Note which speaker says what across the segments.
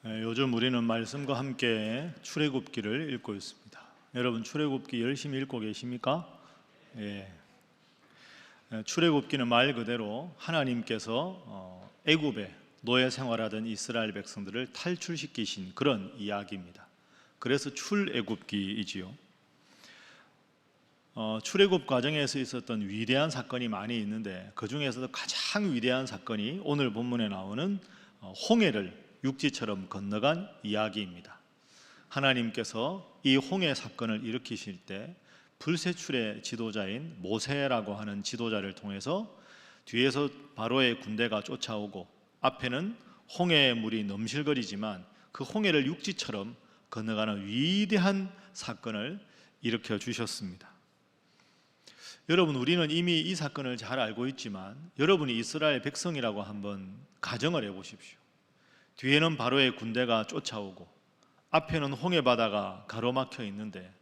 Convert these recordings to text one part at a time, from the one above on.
Speaker 1: 요즘 우리는 말씀과 함께 출애굽기를 읽고 있습니다. 여러분 출애굽기 열심히 읽고 계십니까? 예. 출애굽기는 말 그대로 하나님께서 애굽에 노예 생활하던 이스라엘 백성들을 탈출시키신 그런 이야기입니다. 그래서 출애굽기이지요. 출애굽 과정에서 있었던 위대한 사건이 많이 있는데 그 중에서도 가장 위대한 사건이 오늘 본문에 나오는 홍해를 육지처럼 건너간 이야기입니다. 하나님께서 이 홍해 사건을 일으키실 때 불세출의 지도자인 모세라고 하는 지도자를 통해서 뒤에서 바로의 군대가 쫓아오고 앞에는 홍해의 물이 넘실거리지만 그 홍해를 육지처럼 건너가는 위대한 사건을 일으켜 주셨습니다. 여러분, 우리는 이미 이 사건을 잘 알고 있지만 여러분이 이스라엘 백성이라고 한번 가정을 해보십시오. 뒤에는 바로의 군대가 쫓아오고 앞에는 홍해 바다가 가로막혀 있는데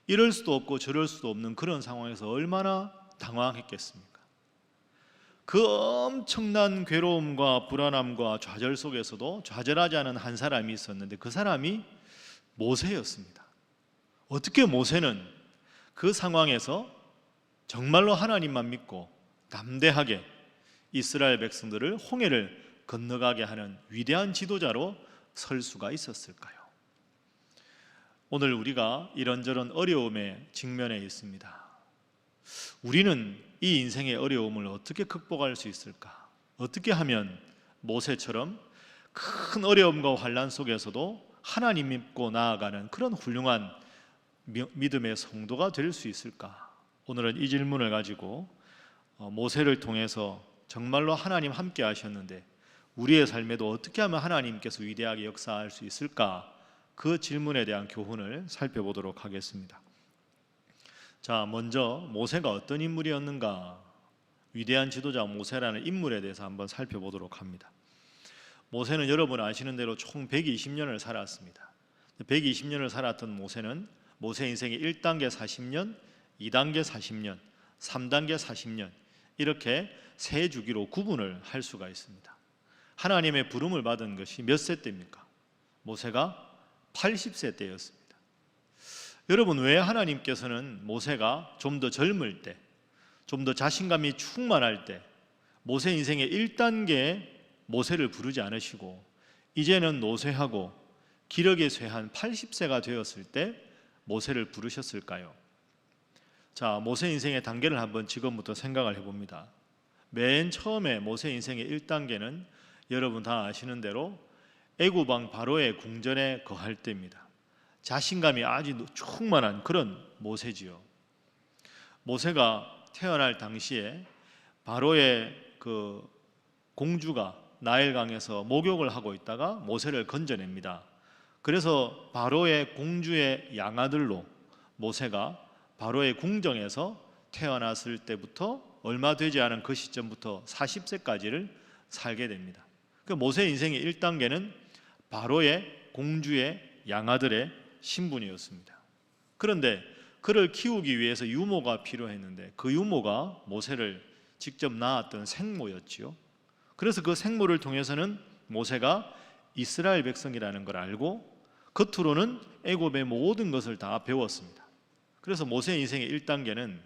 Speaker 1: 이럴 수도 없고 저럴 수도 없는 그런 상황에서 얼마나 당황했겠습니까? 그 엄청난 괴로움과 불안함과 좌절 속에서도 좌절하지 않은 한 사람이 있었는데 그 사람이 모세였습니다. 어떻게 모세는 그 상황에서 정말로 하나님만 믿고 담대하게 이스라엘 백성들을 홍해를 건너가게 하는 위대한 지도자로 설 수가 있었을까요? 오늘 우리가 이런저런 어려움에 직면해 있습니다. 우리는 이 인생의 어려움을 어떻게 극복할 수 있을까? 어떻게 하면 모세처럼 큰 어려움과 환난 속에서도 하나님 믿고 나아가는 그런 훌륭한 믿음의 성도가 될 수 있을까? 오늘은 이 질문을 가지고 모세를 통해서 정말로 하나님 함께 하셨는데 우리의 삶에도 어떻게 하면 하나님께서 위대하게 역사할 수 있을까? 그 질문에 대한 교훈을 살펴보도록 하겠습니다. 자, 먼저 모세가 어떤 인물이었는가? 위대한 지도자 모세라는 인물에 대해서 한번 살펴보도록 합니다. 모세는 여러분 아시는 대로 총 120년을 살았습니다. 120년을 살았던 모세는 모세 인생의 1단계 40년, 2단계 40년, 3단계 40년 이렇게 세 주기로 구분을 할 수가 있습니다. 하나님의 부름을 받은 것이 몇 세 때입니까? 모세가 80세 때였습니다. 여러분, 왜 하나님께서는 모세가 좀 더 젊을 때, 좀 더 자신감이 충만할 때 모세 인생의 1단계에 모세를 부르지 않으시고 이제는 노쇠하고 기력이 쇠한 80세가 되었을 때 모세를 부르셨을까요? 자, 모세 인생의 단계를 한번 지금부터 생각을 해봅니다. 맨 처음에 모세 인생의 1단계는 여러분 다 아시는 대로 애굽 왕 바로의 궁전에 거할 때입니다. 자신감이 아주 충만한 그런 모세지요. 모세가 태어날 당시에 바로의 그 공주가 나일강에서 목욕을 하고 있다가 모세를 건져냅니다. 그래서 바로의 공주의 양아들로 모세가 바로의 궁정에서 태어났을 때부터 얼마 되지 않은 그 시점부터 40세까지를 살게 됩니다. 그 모세 인생의 1단계는 바로의 공주의 양아들의 신분이었습니다. 그런데 그를 키우기 위해서 유모가 필요했는데 그 유모가 모세를 직접 낳았던 생모였지요. 그래서 그 생모를 통해서는 모세가 이스라엘 백성이라는 걸 알고 겉으로는 애굽의 모든 것을 다 배웠습니다. 그래서 모세 인생의 1단계는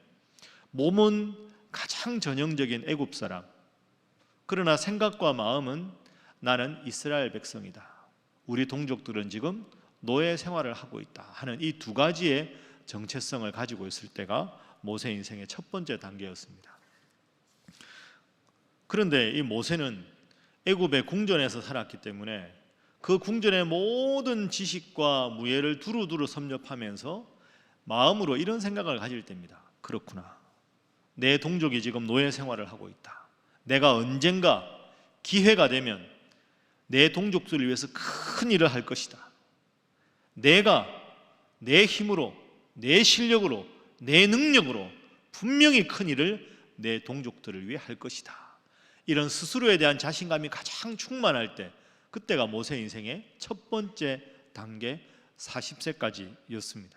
Speaker 1: 몸은 가장 전형적인 애굽 사람, 그러나 생각과 마음은 나는 이스라엘 백성이다. 우리 동족들은 지금 노예 생활을 하고 있다 하는 이 두 가지의 정체성을 가지고 있을 때가 모세 인생의 첫 번째 단계였습니다. 그런데 이 모세는 애굽의 궁전에서 살았기 때문에 그 궁전의 모든 지식과 무예를 두루두루 섭렵하면서 마음으로 이런 생각을 가질 때입니다. 그렇구나. 내 동족이 지금 노예 생활을 하고 있다. 내가 언젠가 기회가 되면 내 동족들을 위해서 큰 일을 할 것이다. 내가 내 힘으로, 내 실력으로, 내 능력으로 분명히 큰 일을 내 동족들을 위해 할 것이다. 이런 스스로에 대한 자신감이 가장 충만할 때, 그때가 모세 인생의 첫 번째 단계 40세까지였습니다.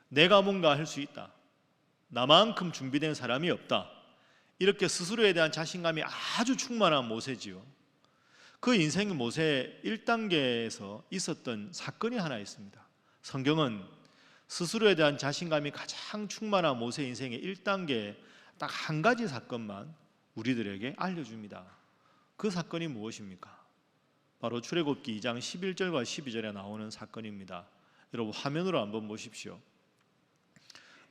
Speaker 1: 내가 뭔가 할 수 있다. 나만큼 준비된 사람이 없다. 이렇게 스스로에 대한 자신감이 아주 충만한 모세지요. 그 인생 모세 1단계에서 있었던 사건이 하나 있습니다. 성경은 스스로에 대한 자신감이 가장 충만한 모세 인생의 1단계 딱 한 가지 사건만 우리들에게 알려줍니다. 그 사건이 무엇입니까? 바로 출애굽기 2장 11절과 12절에 나오는 사건입니다. 여러분 화면으로 한번 보십시오.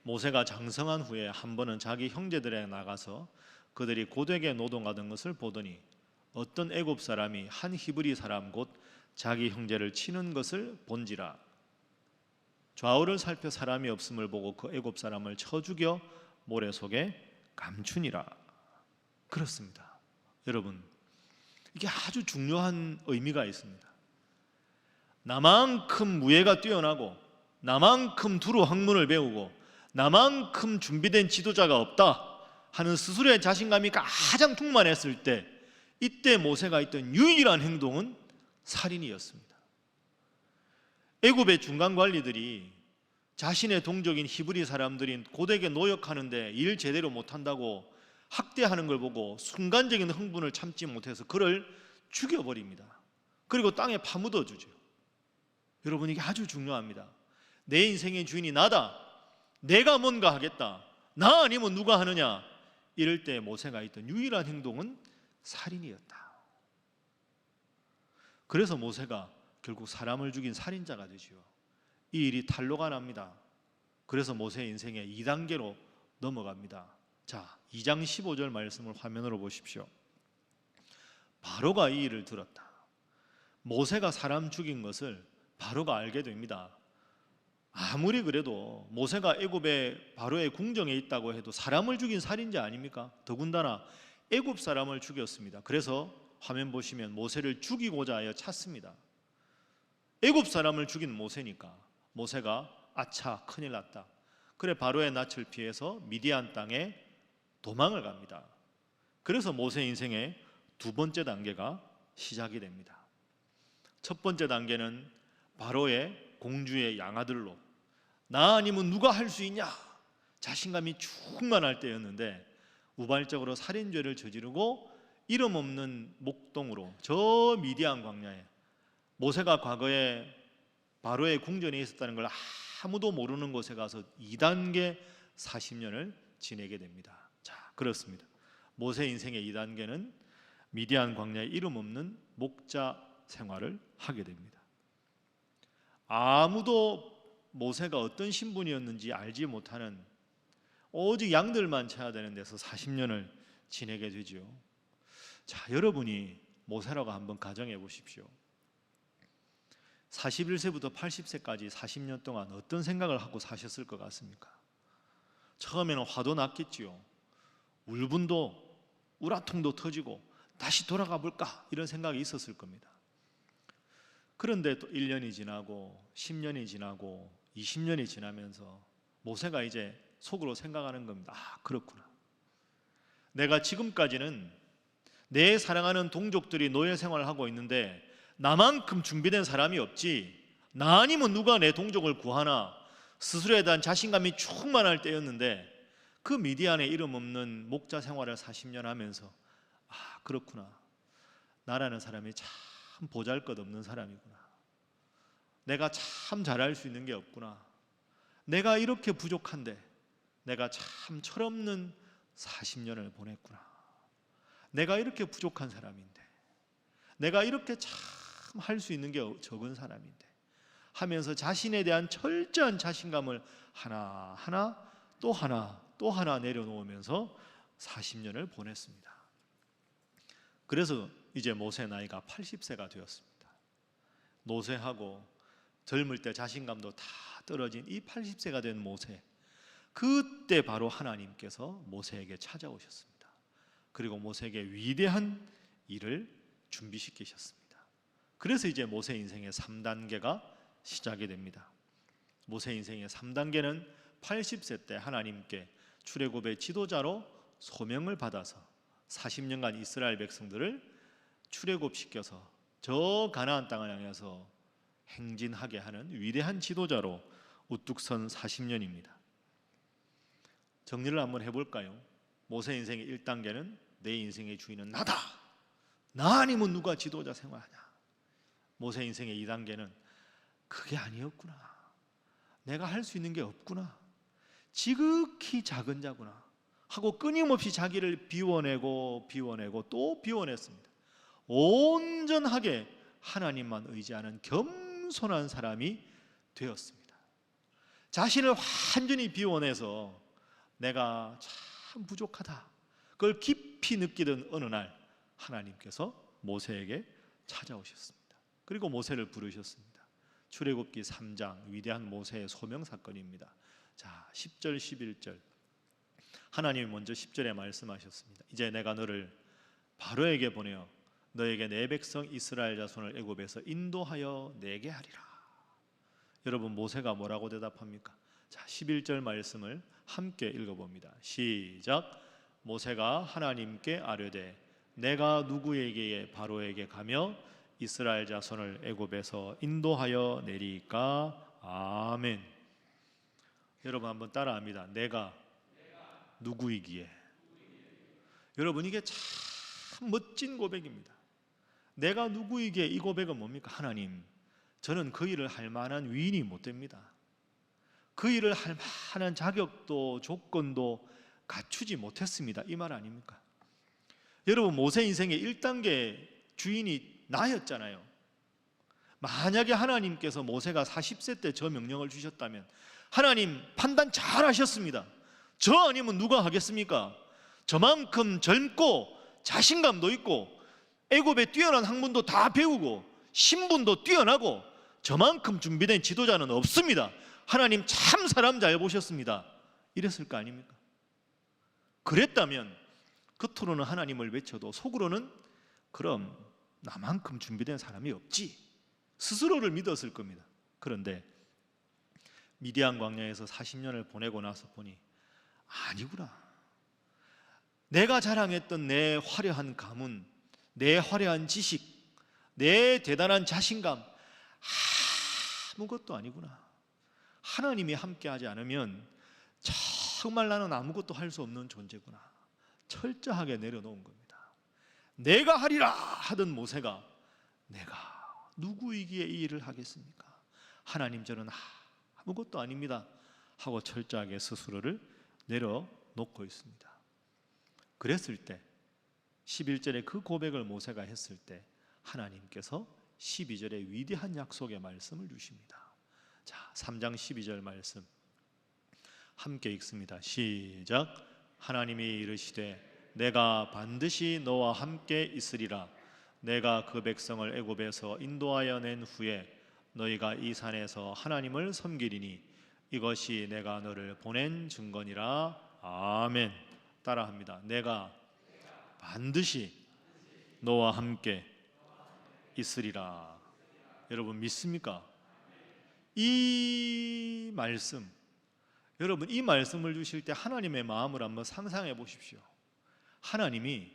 Speaker 1: 모세가 장성한 후에 한 번은 자기 형제들에게 나가서 그들이 고되게 노동하던 것을 보더니 어떤 애굽 사람이 한 히브리 사람 곧 자기 형제를 치는 것을 본지라. 좌우를 살펴 사람이 없음을 보고 그 애굽 사람을 쳐 죽여 모래 속에 감추니라. 그렇습니다. 여러분, 이게 아주 중요한 의미가 있습니다. 나만큼 무예가 뛰어나고 나만큼 두루 학문을 배우고 나만큼 준비된 지도자가 없다 하는 스스로의 자신감이 가장 충만했을 때, 이때 모세가 했던 유일한 행동은 살인이었습니다. 애굽의 중간 관리들이 자신의 동족인 히브리 사람들인 고되게 노역하는데 일 제대로 못한다고 학대하는 걸 보고 순간적인 흥분을 참지 못해서 그를 죽여버립니다. 그리고 땅에 파묻어 주죠. 여러분, 이게 아주 중요합니다. 내 인생의 주인이 나다, 내가 뭔가 하겠다, 나 아니면 누가 하느냐, 이럴 때 모세가 했던 유일한 행동은 살인이었다. 그래서 모세가 결국 사람을 죽인 살인자가 되지요. 이 일이 탄로가 납니다. 그래서 모세의 인생의 2단계로 넘어갑니다. 자, 2장 15절 말씀을 화면으로 보십시오. 바로가 이 일을 들었다. 모세가 사람 죽인 것을 바로가 알게 됩니다. 아무리 그래도 모세가 애굽의 바로의 궁정에 있다고 해도 사람을 죽인 살인자 아닙니까? 더군다나 애굽 사람을 죽였습니다. 그래서 화면 보시면 모세를 죽이고자 하여 찾습니다. 애굽 사람을 죽인 모세니까 모세가 아차, 큰일 났다. 그래 바로의 낯을 피해서 미디안 땅에 도망을 갑니다. 그래서 모세 인생의 2번째 단계가 시작이 됩니다. 첫 번째 단계는 바로의 공주의 양아들로 나 아니면 누가 할 수 있냐 자신감이 충만할 때였는데, 우발적으로 살인죄를 저지르고 이름 없는 목동으로 저 미디안 광야에, 모세가 과거에 바로의 궁전에 있었다는 걸 아무도 모르는 곳에 가서 2단계 40년을 지내게 됩니다. 자, 그렇습니다. 모세 인생의 2단계는 미디안 광야에 이름 없는 목자 생활을 하게 됩니다. 아무도 모세가 어떤 신분이었는지 알지 못하는 오직 양들만 쳐야 되는 데서 40년을 지내게 되죠. 자, 여러분이 모세라고 한번 가정해 보십시오. 41세부터 80세까지 40년 동안 어떤 생각을 하고 사셨을 것 같습니까? 처음에는 화도 났겠지요. 울분도 우라통도 터지고 다시 돌아가 볼까 이런 생각이 있었을 겁니다. 그런데 또 1년이 지나고 10년이 지나고 20년이 지나면서 모세가 이제 속으로 생각하는 겁니다. 아, 그렇구나. 내가 지금까지는 내 사랑하는 동족들이 노예 생활을 하고 있는데 나만큼 준비된 사람이 없지, 나 아니면 누가 내 동족을 구하나, 스스로에 대한 자신감이 충만할 때였는데 그 미디안에 이름 없는 목자 생활을 40년 하면서 아, 그렇구나. 나라는 사람이 참 보잘것없는 사람이구나. 내가 참 잘할 수 있는 게 없구나. 내가 이렇게 부족한데 내가 참 철없는 40년을 보냈구나. 내가 이렇게 부족한 사람인데, 내가 이렇게 참 할 수 있는 게 적은 사람인데 하면서 자신에 대한 철저한 자신감을 하나하나 또 하나 또 하나 내려놓으면서 40년을 보냈습니다. 그래서 이제 모세 나이가 80세가 되었습니다. 노쇠하고 젊을 때 자신감도 다 떨어진 이 80세가 된 모세, 그때 바로 하나님께서 모세에게 찾아오셨습니다. 그리고 모세에게 위대한 일을 준비시키셨습니다. 그래서 이제 모세 인생의 3단계가 시작이 됩니다. 모세 인생의 3단계는 80세 때 하나님께 출애굽의 지도자로 소명을 받아서 40년간 이스라엘 백성들을 출애굽시켜서 저 가나안 땅을 향해서 행진하게 하는 위대한 지도자로 우뚝 선 40년입니다. 정리를 한번 해볼까요? 모세 인생의 1단계는 내 인생의 주인은 나다, 나 아니면 누가 지도자 생활하냐? 모세 인생의 2단계는 그게 아니었구나. 내가 할 수 있는 게 없구나. 지극히 작은 자구나 하고 끊임없이 자기를 비워내고 또 비워냈습니다. 온전하게 하나님만 의지하는 겸손한 사람이 되었습니다. 자신을 완전히 비워내서 내가 참 부족하다, 그걸 깊이 느끼던 어느 날 하나님께서 모세에게 찾아오셨습니다. 그리고 모세를 부르셨습니다. 출애굽기 3장 위대한 모세의 소명 사건입니다. 자, 10절 11절 하나님이 먼저 10절에 말씀하셨습니다. 이제 내가 너를 바로에게 보내어 너에게 내 백성 이스라엘 자손을 애굽에서 인도하여 내게 하리라. 여러분, 모세가 뭐라고 대답합니까? 자, 11절 말씀을 함께 읽어봅니다. 시작. 모세가 하나님께 아뢰되 내가 누구에게 바로에게 가며 이스라엘 자손을 애굽에서 인도하여 내리까? 아멘. 여러분 한번 따라합니다. 내가 누구이기에. 여러분, 이게 참 멋진 고백입니다. 내가 누구이기에. 이 고백은 뭡니까? 하나님, 저는 그 일을 할 만한 위인이 못 됩니다. 그 일을 할 만한 자격도 조건도 갖추지 못했습니다. 이 말 아닙니까? 여러분, 모세 인생의 1단계 주인이 나였잖아요. 만약에 하나님께서 모세가 40세 때 저 명령을 주셨다면 하나님 판단 잘 하셨습니다. 저 아니면 누가 하겠습니까? 저만큼 젊고 자신감도 있고 애굽의 뛰어난 학문도 다 배우고 신분도 뛰어나고 저만큼 준비된 지도자는 없습니다. 하나님 참 사람 잘 보셨습니다. 이랬을 거 아닙니까? 그랬다면 겉으로는 하나님을 외쳐도 속으로는 그럼 나만큼 준비된 사람이 없지, 스스로를 믿었을 겁니다. 그런데 미디안 광야에서 40년을 보내고 나서 보니 아니구나. 내가 자랑했던 내 화려한 가문, 내 화려한 지식, 내 대단한 자신감, 아무것도 아니구나. 하나님이 함께하지 않으면 정말 나는 아무것도 할 수 없는 존재구나. 철저하게 내려놓은 겁니다. 내가 하리라 하던 모세가 내가 누구이기에 이 일을 하겠습니까? 하나님, 저는 아무것도 아닙니다 하고 철저하게 스스로를 내려놓고 있습니다. 그랬을 때 11절에 그 고백을 모세가 했을 때 하나님께서 12절에 위대한 약속의 말씀을 주십니다. 자, 3장 12절 말씀 함께 읽습니다. 시작. 하나님이 이르시되 내가 반드시 너와 함께 있으리라. 내가 그 백성을 애굽에서 인도하여 낸 후에 너희가 이 산에서 하나님을 섬기리니 이것이 내가 너를 보낸 증거니라. 아멘. 따라합니다. 내가 반드시 너와 함께 있으리라. 여러분 믿습니까? 이 말씀, 여러분 이 말씀을 주실 때 하나님의 마음을 한번 상상해 보십시오. 하나님이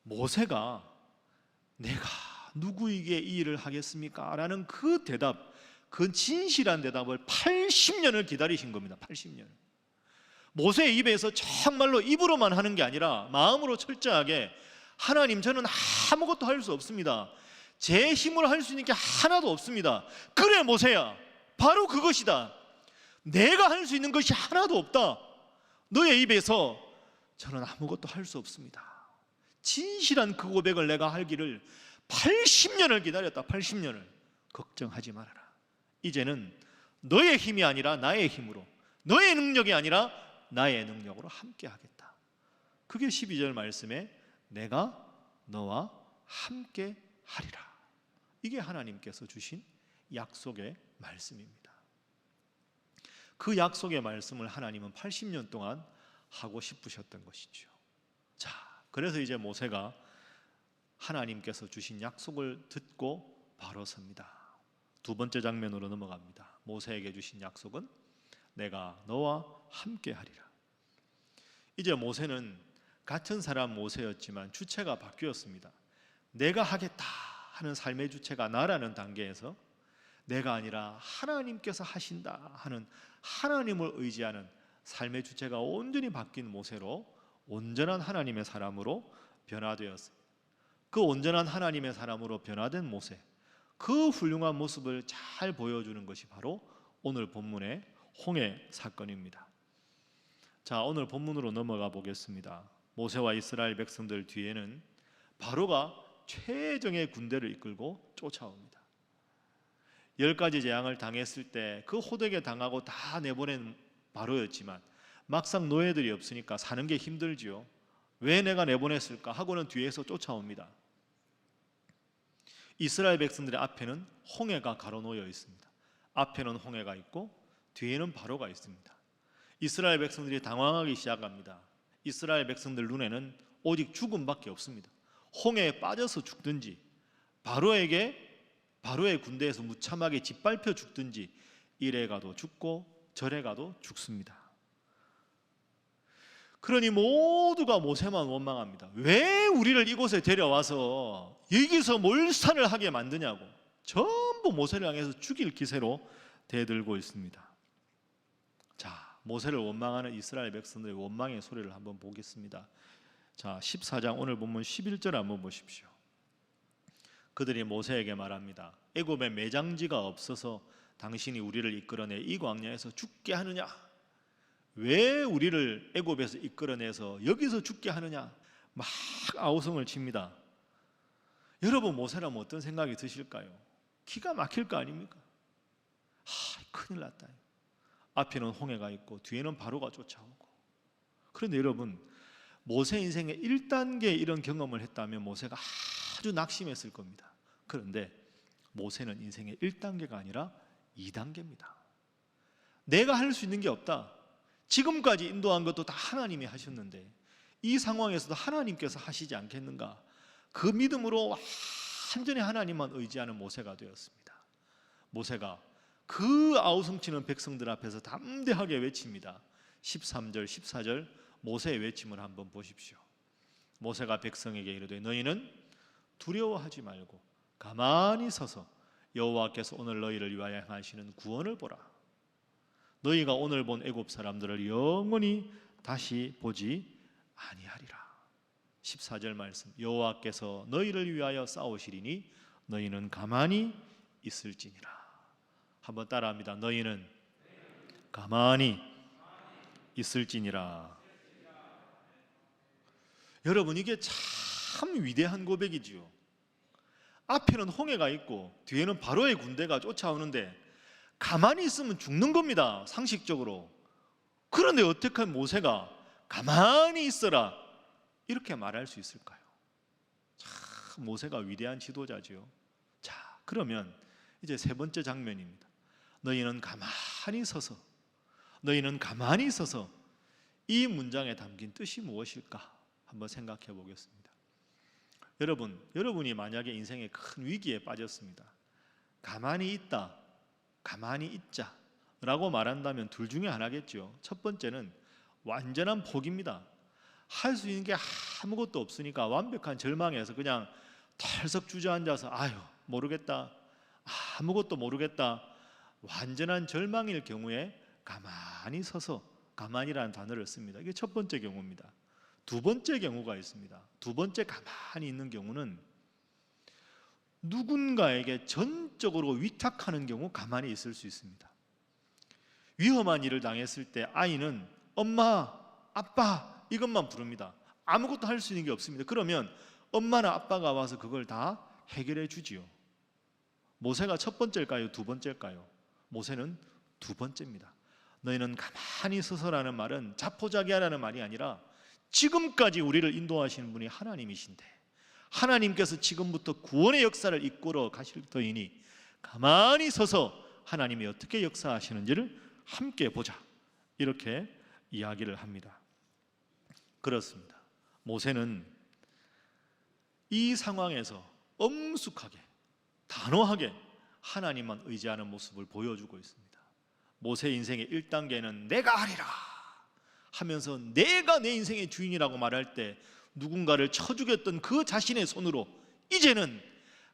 Speaker 1: 모세가 내가 누구에게 이 일을 하겠습니까? 라는 그 대답, 그 진실한 대답을 80년을 기다리신 겁니다. 80년. 모세의 입에서 정말로 입으로만 하는 게 아니라 마음으로 철저하게 하나님, 저는 아무것도 할 수 없습니다. 제 힘으로 할 수 있는 게 하나도 없습니다. 그래 모세야, 바로 그것이다. 내가 할 수 있는 것이 하나도 없다. 너의 입에서 저는 아무것도 할 수 없습니다. 진실한 그 고백을 내가 하기를 80년을 기다렸다. 80년을. 걱정하지 말아라. 이제는 너의 힘이 아니라 나의 힘으로, 너의 능력이 아니라 나의 능력으로 함께 하겠다. 그게 12절 말씀에 내가 너와 함께 하리라. 이게 하나님께서 주신 약속의 말씀입니다. 그 약속의 말씀을 하나님은 80년 동안 하고 싶으셨던 것이죠. 자, 그래서 이제 모세가 하나님께서 주신 약속을 듣고 바로 섭니다. 두 번째 장면으로 넘어갑니다. 모세에게 주신 약속은 내가 너와 함께 하리라. 이제 모세는 같은 사람 모세였지만 주체가 바뀌었습니다. 내가 하겠다 하는 삶의 주체가 나라는 단계에서 내가 아니라 하나님께서 하신다 하는 하나님을 의지하는 삶의 주체가 온전히 바뀐 모세로 온전한 하나님의 사람으로 변화되었습니다. 그 온전한 하나님의 사람으로 변화된 모세, 그 훌륭한 모습을 잘 보여주는 것이 바로 오늘 본문의 홍해 사건입니다. 자, 오늘 본문으로 넘어가 보겠습니다. 모세와 이스라엘 백성들 뒤에는 바로가 최정의 군대를 이끌고 쫓아옵니다. 10가지 재앙을 당했을 때 그 호되게 당하고 다 내보낸 바로였지만 막상 노예들이 없으니까 사는 게 힘들지요. 왜 내가 내보냈을까 하고는 뒤에서 쫓아옵니다. 이스라엘 백성들의 앞에는 홍해가 가로놓여 있습니다. 앞에는 홍해가 있고 뒤에는 바로가 있습니다. 이스라엘 백성들이 당황하기 시작합니다. 이스라엘 백성들 눈에는 오직 죽음밖에 없습니다. 홍해에 빠져서 죽든지 바로의 군대에서 무참하게 짓밟혀 죽든지 이래 가도 죽고 저래 가도 죽습니다. 그러니 모두가 모세만 원망합니다. 왜 우리를 이곳에 데려와서 여기서 몰살을 하게 만드냐고 전부 모세를 향해서 죽일 기세로 대들고 있습니다. 자, 모세를 원망하는 이스라엘 백성들의 원망의 소리를 한번 보겠습니다. 자, 14장 오늘 본문 11절 한번 보십시오. 그들이 모세에게 말합니다. 애굽에 매장지가 없어서 당신이 우리를 이끌어내 이 광야에서 죽게 하느냐? 왜 우리를 애굽에서 이끌어내서 여기서 죽게 하느냐? 막 아우성을 칩니다. 여러분, 모세라면 어떤 생각이 드실까요? 기가 막힐 거 아닙니까? 큰일 났다. 앞에는 홍해가 있고 뒤에는 바로가 쫓아오고. 그런데 여러분, 모세 인생의 1단계 이런 경험을 했다면 모세가 아주 낙심했을 겁니다. 그런데 모세는 인생의 1단계가 아니라 2단계입니다. 내가 할 수 있는 게 없다. 지금까지 인도한 것도 다 하나님이 하셨는데 이 상황에서도 하나님께서 하시지 않겠는가? 그 믿음으로 완전히 하나님만 의지하는 모세가 되었습니다. 모세가 그 아우성치는 백성들 앞에서 담대하게 외칩니다. 13절, 14절 모세의 외침을 한번 보십시오. 모세가 백성에게 이르되 너희는 두려워하지 말고 가만히 서서 여호와께서 오늘 너희를 위하여 행하시는 구원을 보라. 너희가 오늘 본 애굽 사람들을 영원히 다시 보지 아니하리라. 14절 말씀, 여호와께서 너희를 위하여 싸우시리니 너희는 가만히 있을지니라. 한번 따라합니다. 너희는 가만히 있을지니라. 여러분, 이게 참 위대한 고백이지요. 앞에는 홍해가 있고 뒤에는 바로의 군대가 쫓아오는데 가만히 있으면 죽는 겁니다, 상식적으로. 그런데 어떻게 모세가 가만히 있어라 이렇게 말할 수 있을까요? 참 모세가 위대한 지도자지요. 자, 그러면 이제 세 번째 장면입니다. 너희는 가만히 서서, 너희는 가만히 서서 이 문장에 담긴 뜻이 무엇일까 한번 생각해 보겠습니다. 여러분이 만약에 인생의 큰 위기에 빠졌습니다. 가만히 있다, 가만히 있자 라고 말한다면 둘 중에 하나겠죠. 첫 번째는 완전한 포기입니다. 할 수 있는 게 아무것도 없으니까 완벽한 절망에서 그냥 털썩 주저앉아서 아유 모르겠다, 아무것도 모르겠다, 완전한 절망일 경우에 가만히 서서, 가만히라는 단어를 씁니다. 이게 첫 번째 경우입니다. 두 번째 경우가 있습니다. 두 번째 가만히 있는 경우는 누군가에게 전적으로 위탁하는 경우 가만히 있을 수 있습니다. 위험한 일을 당했을 때 아이는 엄마, 아빠 이것만 부릅니다. 아무것도 할 수 있는 게 없습니다. 그러면 엄마나 아빠가 와서 그걸 다 해결해 주지요. 모세가 첫 번째일까요? 두 번째일까요? 모세는 두 번째입니다. 너희는 가만히 서서라는 말은 자포자기하라는 말이 아니라 지금까지 우리를 인도하시는 분이 하나님이신데 하나님께서 지금부터 구원의 역사를 이끌어 가실 터이니 가만히 서서 하나님이 어떻게 역사하시는지를 함께 보자, 이렇게 이야기를 합니다. 그렇습니다. 모세는 이 상황에서 엄숙하게 단호하게 하나님만 의지하는 모습을 보여주고 있습니다. 모세 인생의 1단계는 내가 하리라 하면서 내가 내 인생의 주인이라고 말할 때 누군가를 쳐 죽였던 그 자신의 손으로 이제는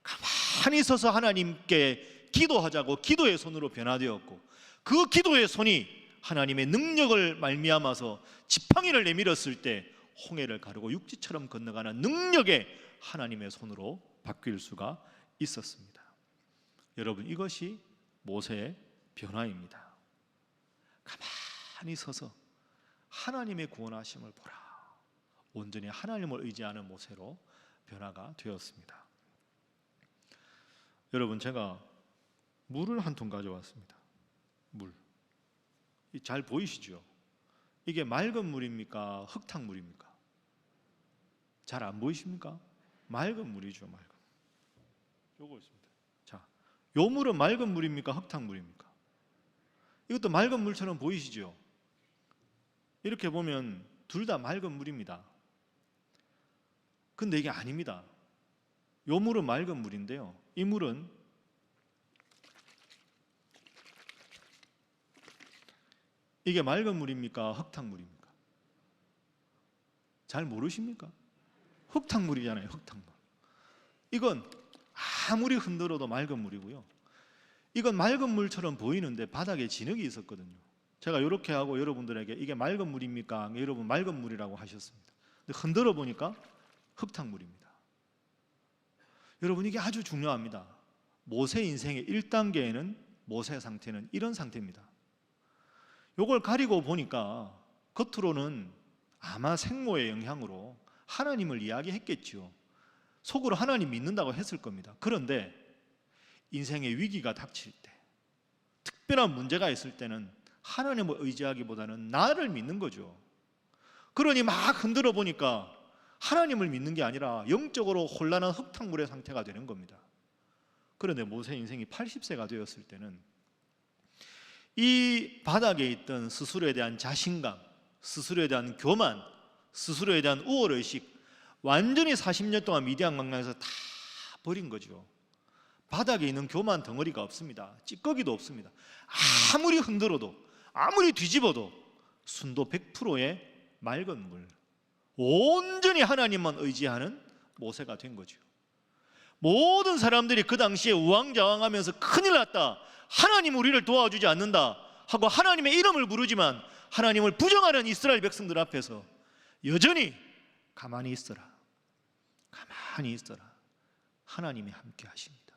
Speaker 1: 가만히 서서 하나님께 기도하자고 기도의 손으로 변화되었고, 그 기도의 손이 하나님의 능력을 말미암아서 지팡이를 내밀었을 때 홍해를 가르고 육지처럼 건너가는 능력의 하나님의 손으로 바뀔 수가 있었습니다. 여러분, 이것이 모세의 변화입니다. 가만히 서서 하나님의 구원하심을 보라. 온전히 하나님을 의지하는 모세로 변화가 되었습니다. 여러분, 제가 물을 한 통 가져왔습니다. 물. 잘 보이시죠? 이게 맑은 물입니까? 흙탕물입니까? 잘 안 보이십니까? 맑은 물이죠, 맑은. 요거 있습니다. 자, 요 물은 맑은 물입니까? 흙탕물입니까? 이것도 맑은 물처럼 보이시죠? 이렇게 보면 둘 다 맑은 물입니다. 근데 이게 아닙니다. 요 물은 맑은 물인데요, 이 물은 이게 맑은 물입니까? 흙탕물입니까? 잘 모르십니까? 흙탕물이잖아요, 흙탕물. 이건 아무리 흔들어도 맑은 물이고요, 이건 맑은 물처럼 보이는데 바닥에 진흙이 있었거든요. 제가 이렇게 하고 여러분들에게 이게 맑은 물입니까? 여러분 맑은 물이라고 하셨습니다. 근데 흔들어 보니까 흙탕물입니다. 여러분, 이게 아주 중요합니다. 모세 인생의 1단계에는 모세 상태는 이런 상태입니다. 이걸 가리고 보니까 겉으로는 아마 생모의 영향으로 하나님을 이야기했겠죠. 속으로 하나님 믿는다고 했을 겁니다. 그런데 인생의 위기가 닥칠 때, 특별한 문제가 있을 때는 하나님을 의지하기보다는 나를 믿는 거죠. 그러니 막 흔들어 보니까 하나님을 믿는 게 아니라 영적으로 혼란한 흙탕물의 상태가 되는 겁니다. 그런데 모세 인생이 80세가 되었을 때는 이 바닥에 있던 스스로에 대한 자신감, 스스로에 대한 교만, 스스로에 대한 우월의식, 완전히 40년 동안 미디안 광야에서 다 버린 거죠. 바닥에 있는 교만 덩어리가 없습니다. 찌꺼기도 없습니다. 아무리 흔들어도, 아무리 뒤집어도 순도 100%의 맑은 물, 온전히 하나님만 의지하는 모세가 된 거죠. 모든 사람들이 그 당시에 우왕좌왕하면서 큰일 났다, 하나님 우리를 도와주지 않는다 하고 하나님의 이름을 부르지만 하나님을 부정하는 이스라엘 백성들 앞에서 여전히 가만히 있어라, 가만히 있어라, 하나님이 함께 하십니다,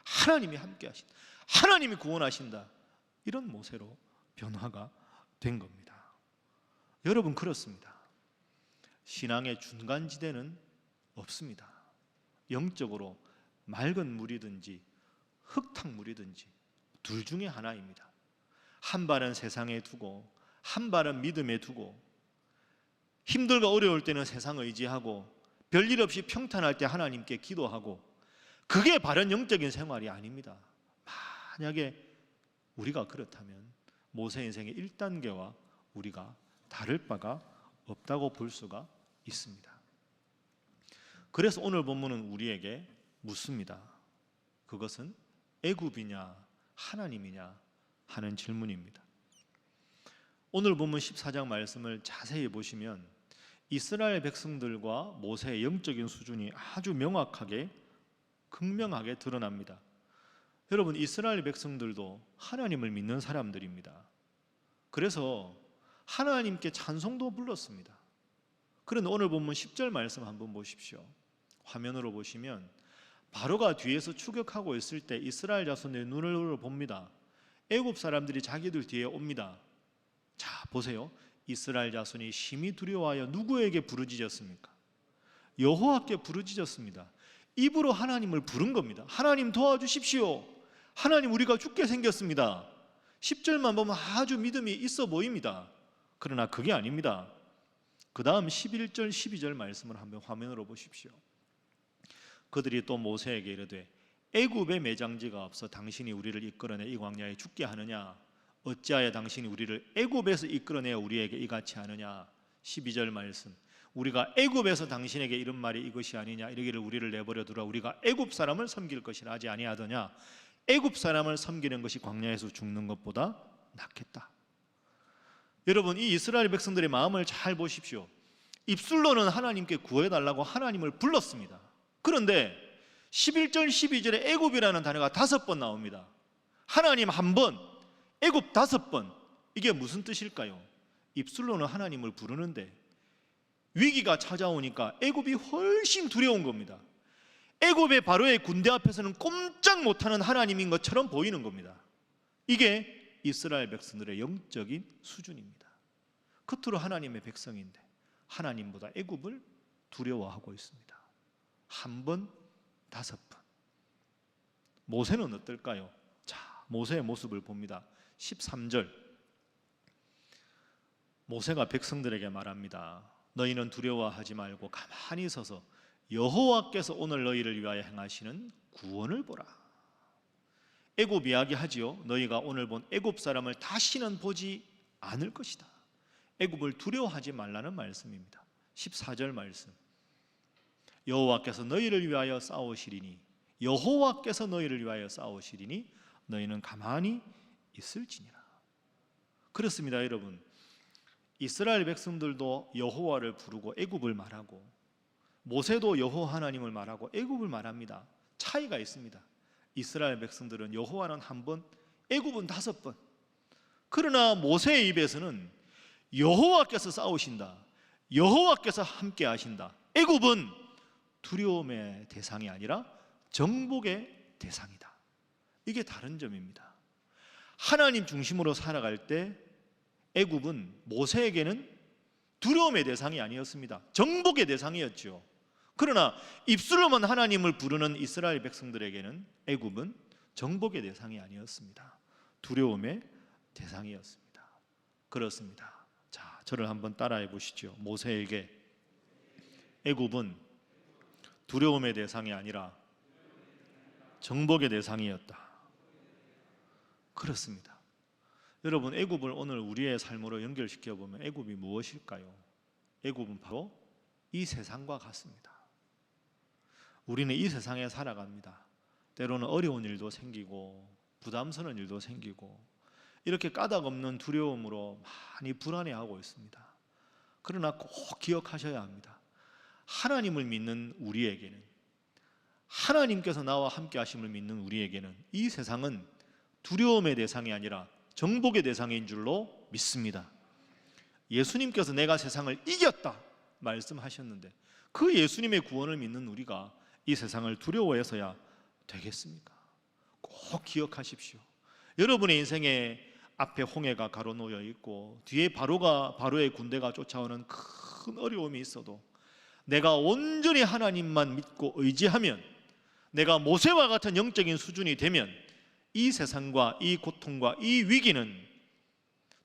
Speaker 1: 하나님이 함께 하신다, 하나님이 구원하신다, 이런 모세로 변화가 된 겁니다. 여러분, 그렇습니다. 신앙의 중간지대는 없습니다. 영적으로 맑은 물이든지 흙탕물이든지 둘 중에 하나입니다. 한 발은 세상에 두고 한 발은 믿음에 두고, 힘들고 어려울 때는 세상을 의지하고 별일 없이 평탄할 때 하나님께 기도하고, 그게 바른 영적인 생활이 아닙니다. 만약에 우리가 그렇다면 모세 인생의 1단계와 우리가 다를 바가 없다고 볼 수가 있습니다. 그래서 오늘 본문은 우리에게 묻습니다. 그것은 애굽이냐 하나님이냐 하는 질문입니다. 오늘 본문 14장 말씀을 자세히 보시면 이스라엘 백성들과 모세의 영적인 수준이 아주 명확하게, 극명하게 드러납니다. 여러분, 이스라엘 백성들도 하나님을 믿는 사람들입니다. 그래서 하나님께 찬송도 불렀습니다. 그런데 오늘 본문 10절 말씀 한번 보십시오. 화면으로 보시면 바로가 뒤에서 추격하고 있을 때 이스라엘 자손의 눈을 봅니다. 애굽 사람들이 자기들 뒤에 옵니다. 자, 보세요. 이스라엘 자손이 심히 두려워하여 누구에게 부르짖었습니까? 여호와께 부르짖었습니다. 입으로 하나님을 부른 겁니다. 하나님 도와주십시오. 하나님, 우리가 죽게 생겼습니다. 10절만 보면 아주 믿음이 있어 보입니다. 그러나 그게 아닙니다. 그 다음 11절 12절 말씀을 한번 화면으로 보십시오. 그들이 또 모세에게 이르되 애굽에 매장지가 없어 당신이 우리를 이끌어내 이 광야에 죽게 하느냐? 어찌하여 당신이 우리를 애굽에서 이끌어내어 우리에게 이같이 하느냐? 12절 말씀, 우리가 애굽에서 당신에게 이런 말이 이것이 아니냐? 이르기를 우리를 내버려 두라, 우리가 애굽 사람을 섬길 것이라 하지 아니하더냐? 애굽 사람을 섬기는 것이 광야에서 죽는 것보다 낫겠다. 여러분, 이 이스라엘 백성들의 마음을 잘 보십시오. 입술로는 하나님께 구해달라고 하나님을 불렀습니다. 그런데 11절 12절에 애굽이라는 단어가 5번 나옵니다. 하나님 1번, 애굽 5번. 이게 무슨 뜻일까요? 입술로는 하나님을 부르는데 위기가 찾아오니까 애굽이 훨씬 두려운 겁니다. 애굽의 바로의 군대 앞에서는 꼼짝 못하는 하나님인 것처럼 보이는 겁니다. 이게 이스라엘 백성들의 영적인 수준입니다. 겉으로 하나님의 백성인데 하나님보다 애굽을 두려워하고 있습니다. 한 번, 5번. 모세는 어떨까요? 자, 모세의 모습을 봅니다. 13절. 모세가 백성들에게 말합니다. 너희는 두려워하지 말고 가만히 서서 여호와께서 오늘 너희를 위하여 행하시는 구원을 보라. 애굽 이야기하지요. 너희가 오늘 본 애굽 사람을 다시는 보지 않을 것이다. 애굽을 두려워하지 말라는 말씀입니다. 14절 말씀. 여호와께서 너희를 위하여 싸우시리니 여호와께서 너희를 위하여 싸우시리니 너희는 가만히 있을지니라. 그렇습니다, 여러분. 이스라엘 백성들도 여호와를 부르고 애굽을 말하고 모세도 여호와 하나님을 말하고 애굽을 말합니다. 차이가 있습니다. 이스라엘 백성들은 여호와는 1번, 애굽은 5번. 그러나 모세의 입에서는 여호와께서 싸우신다, 여호와께서 함께 하신다. 애굽은 두려움의 대상이 아니라 정복의 대상이다. 이게 다른 점입니다. 하나님 중심으로 살아갈 때 애굽은 모세에게는 두려움의 대상이 아니었습니다. 정복의 대상이었죠. 그러나 입술로만 하나님을 부르는 이스라엘 백성들에게는 애굽은 정복의 대상이 아니었습니다. 두려움의 대상이었습니다. 그렇습니다. 자, 저를 한번 따라해 보시죠. 모세에게 애굽은 두려움의 대상이 아니라 정복의 대상이었다. 그렇습니다. 여러분, 애굽을 오늘 우리의 삶으로 연결시켜 보면 애굽이 무엇일까요? 애굽은 바로 이 세상과 같습니다. 우리는 이 세상에 살아갑니다. 때로는 어려운 일도 생기고 부담스러운 일도 생기고 이렇게 까닭없는 두려움으로 많이 불안해하고 있습니다. 그러나 꼭 기억하셔야 합니다. 하나님을 믿는 우리에게는, 하나님께서 나와 함께 하심을 믿는 우리에게는 이 세상은 두려움의 대상이 아니라 정복의 대상인 줄로 믿습니다. 예수님께서 내가 세상을 이겼다 말씀하셨는데 그 예수님의 구원을 믿는 우리가 이 세상을 두려워해서야 되겠습니까? 꼭 기억하십시오. 여러분의 인생에 앞에 홍해가 가로놓여 있고 뒤에 바로의 군대가 쫓아오는 큰 어려움이 있어도 내가 온전히 하나님만 믿고 의지하면, 내가 모세와 같은 영적인 수준이 되면 이 세상과 이 고통과 이 위기는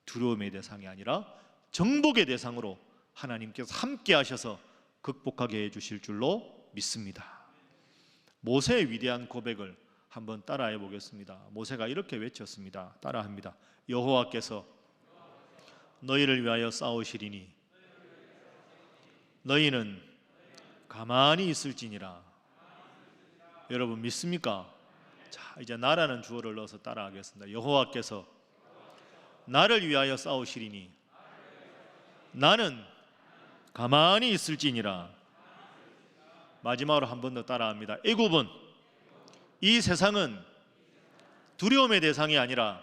Speaker 1: 두려움의 대상이 아니라 정복의 대상으로 하나님께서 함께 하셔서 극복하게 해주실 줄로 믿습니다. 모세의 위대한 고백을 한번 따라해 보겠습니다. 모세가 이렇게 외쳤습니다. 따라합니다. 여호와께서 너희를 위하여 싸우시리니 너희는 가만히 있을지니라. 여러분 믿습니까? 자, 이제 나라는 주어를 넣어서 따라하겠습니다. 여호와께서 나를 위하여 싸우시리니 나는 가만히 있을지니라. 마지막으로 한 번 더 따라합니다. 애굽은, 이 세상은 두려움의 대상이 아니라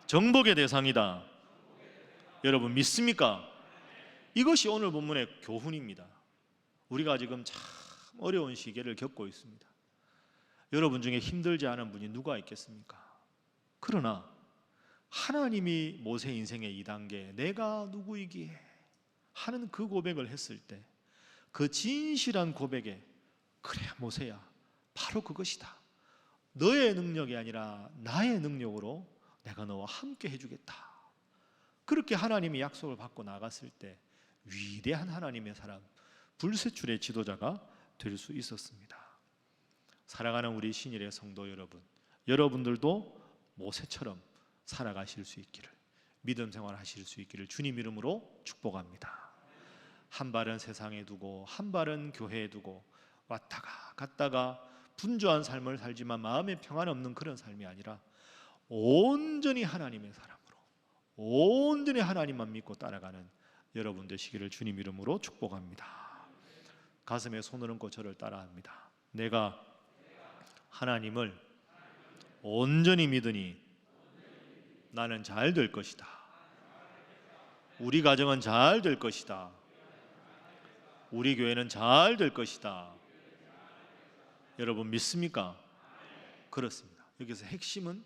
Speaker 1: 정복의 대상이다. 여러분 믿습니까? 이것이 오늘 본문의 교훈입니다. 우리가 지금 참 어려운 시기를 겪고 있습니다. 여러분 중에 힘들지 않은 분이 누가 있겠습니까? 그러나 하나님이 모세 인생의 2단계 내가 누구이기에 하는 그 고백을 했을 때 그 진실한 고백에 그래 모세야 바로 그것이다. 너의 능력이 아니라 나의 능력으로 내가 너와 함께 해주겠다. 그렇게 하나님이 약속을 받고 나갔을 때 위대한 하나님의 사람, 불세출의 지도자가 될 수 있었습니다. 사랑하는 우리 신일의 성도 여러분, 여러분들도 모세처럼 살아가실 수 있기를, 믿음 생활하실 수 있기를 주님 이름으로 축복합니다. 한 발은 세상에 두고 한 발은 교회에 두고 왔다가 갔다가 분주한 삶을 살지만 마음에 평안 없는 그런 삶이 아니라 온전히 하나님의 사람으로 온전히 하나님만 믿고 따라가는 여러분 되시기를 주님 이름으로 축복합니다. 가슴에 손을 얹고 저를 따라합니다. 내가 하나님을 온전히 믿으니 나는 잘 될 것이다. 우리 가정은 잘 될 것이다. 우리 교회는 잘 될 것이다. 여러분 믿습니까? 그렇습니다. 여기서 핵심은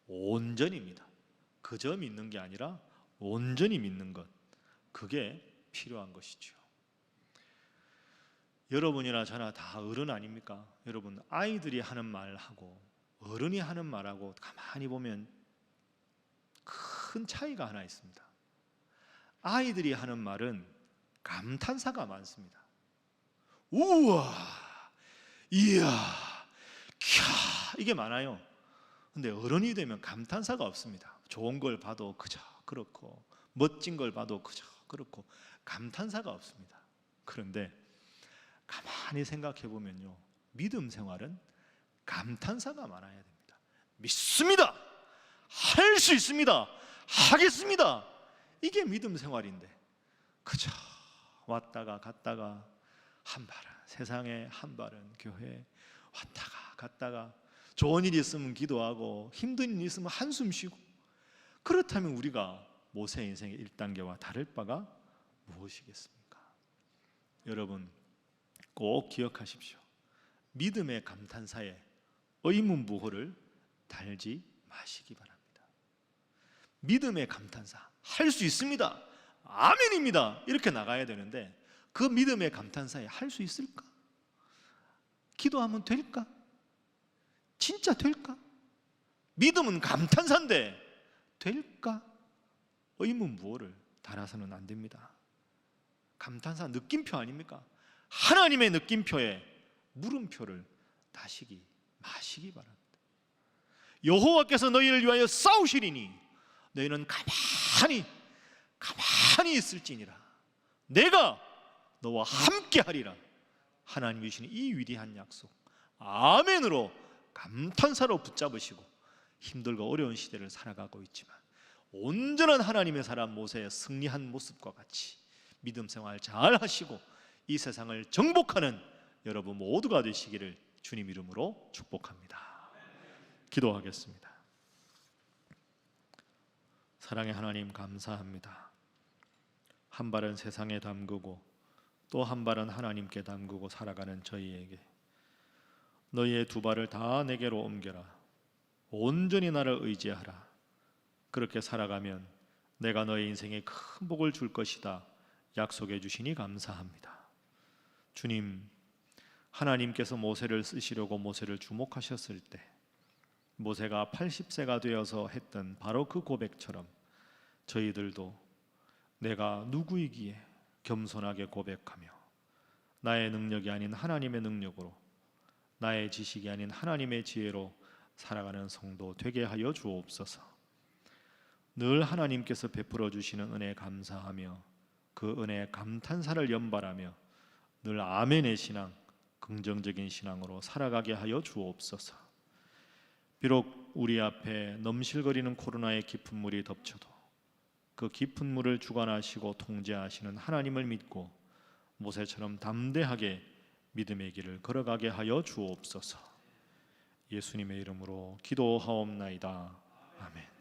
Speaker 1: 온전입니다. 그저 믿는 게 아니라 온전히 믿는 것, 그게 필요한 것이죠. 여러분이나 저나 다 어른 아닙니까? 여러분, 아이들이 하는 말하고 어른이 하는 말하고 가만히 보면 큰 차이가 하나 있습니다. 아이들이 하는 말은 감탄사가 많습니다. 우와, 이야, 캬, 이게 많아요. 근데 어른이 되면 감탄사가 없습니다. 좋은 걸 봐도 그저 그렇고, 멋진 걸 봐도 그저 그렇고, 감탄사가 없습니다. 그런데 가만히 생각해 보면요, 믿음 생활은 감탄사가 많아야 됩니다. 믿습니다. 할 수 있습니다. 하겠습니다. 이게 믿음 생활인데 그저 왔다가 갔다가 한 발은 세상에, 한 발은 교회, 왔다가 갔다가 좋은 일이 있으면 기도하고 힘든 일이 있으면 한숨 쉬고, 그렇다면 우리가 모세 인생의 1단계와 다를 바가 무엇이겠습니까? 여러분 꼭 기억하십시오. 믿음의 감탄사에 의문부호를 달지 마시기 바랍니다. 믿음의 감탄사, 할 수 있습니다, 아멘입니다, 이렇게 나가야 되는데 그 믿음의 감탄사에 할 수 있을까? 기도하면 될까? 진짜 될까? 믿음은 감탄사인데 될까? 의문부호를 달아서는 안 됩니다. 감탄사 느낌표 아닙니까? 하나님의 느낌표에 물음표를 다시기 마시기 바랍니다. 여호와께서 너희를 위하여 싸우시리니 너희는 가만히 있을지니라. 내가 너와 함께 하리라. 하나님이 주시는 이 위대한 약속, 아멘으로 감탄사로 붙잡으시고 힘들고 어려운 시대를 살아가고 있지만 온전한 하나님의 사람 모세의 승리한 모습과 같이 믿음 생활 잘 하시고 이 세상을 정복하는 여러분 모두가 되시기를 주님 이름으로 축복합니다. 기도하겠습니다. 사랑의 하나님, 감사합니다. 한 발은 세상에 담그고 또 한 발은 하나님께 담그고 살아가는 저희에게 너희의 두 발을 다 내게로 옮겨라. 온전히 나를 의지하라. 그렇게 살아가면 내가 너의 인생에 큰 복을 줄 것이다 약속해 주시니 감사합니다. 주님, 하나님께서 모세를 쓰시려고 모세를 주목하셨을 때 모세가 80세가 되어서 했던 바로 그 고백처럼 저희들도 내가 누구이기에 겸손하게 고백하며 나의 능력이 아닌 하나님의 능력으로, 나의 지식이 아닌 하나님의 지혜로 살아가는 성도 되게 하여 주옵소서. 늘 하나님께서 베풀어 주시는 은혜에 감사하며 그 은혜에 감탄사를 연발하며 늘 아멘의 신앙, 긍정적인 신앙으로 살아가게 하여 주옵소서. 비록 우리 앞에 넘실거리는 코로나의 깊은 물이 덮쳐도 그 깊은 물을 주관하시고 통제하시는 하나님을 믿고 모세처럼 담대하게 믿음의 길을 걸어가게 하여 주옵소서. 예수님의 이름으로 기도하옵나이다. 아멘.